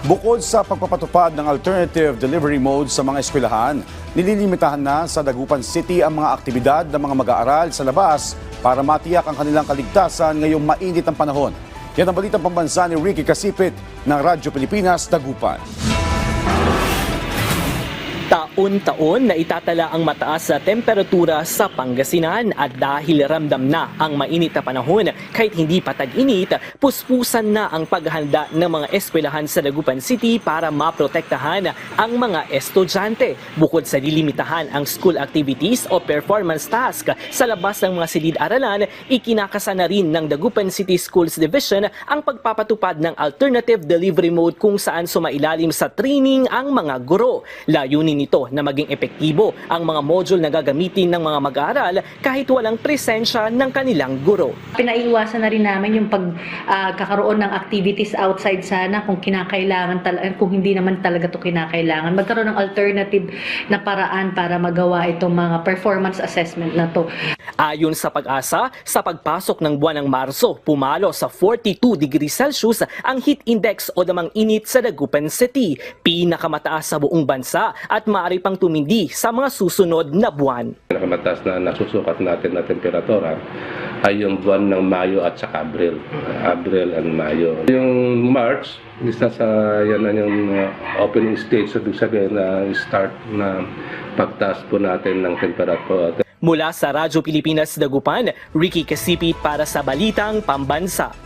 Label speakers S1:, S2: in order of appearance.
S1: Bukod sa pagpapatupad ng alternative delivery mode sa mga eskwelahan, nililimitahan na sa Dagupan City ang mga aktibidad ng mga mag-aaral sa labas para matiyak ang kanilang kaligtasan ngayong mainit ang panahon. Yan ang balitang pambansa ni Ricky Kasipit ng Radyo Pilipinas, Dagupan.
S2: Taon-taon na itatala ang mataas na temperatura sa Pangasinan at dahil ramdam na ang mainit na panahon kahit hindi pa tag-init, puspusan na ang paghahanda ng mga eskwelahan sa Dagupan City para maprotektahan ang mga estudyante. Bukod sa lilimitahan ang school activities o performance task sa labas ng mga silid-aralan, ikinakasa na rin ng Dagupan City Schools Division ang pagpapatupad ng alternative delivery mode kung saan sumailalim sa training ang mga guro. Layunin nito na maging epektibo ang mga module na gagamitin ng mga mag-aaral kahit walang presensya ng kanilang guro.
S3: Pinaiiwasan na rin namin yung pagkakaroon ng activities outside sana kung kinakailangan, kung hindi naman talaga ito kinakailangan. Magkaroon ng alternative na paraan para magawa itong mga performance assessment na to.
S2: Ayon sa Pag-asa, sa pagpasok ng buwan ng Marso, pumalo sa 42 degrees Celsius ang heat index o damang init sa Dagupan City, pinakamataas sa buong bansa at maaari pang tumindi sa mga susunod na buwan.
S4: Pinakamataas na nasusukat natin na temperatura ay yung buwan ng Mayo at saka Abril. Abril and Mayo. Yung March, isa sa yan na yung opening stage, so ibig sabihin na start na pagtaas po natin ng temperatura.
S2: Mula sa Radyo Pilipinas Dagupan, Ricky Kasipit para sa Balitang Pambansa.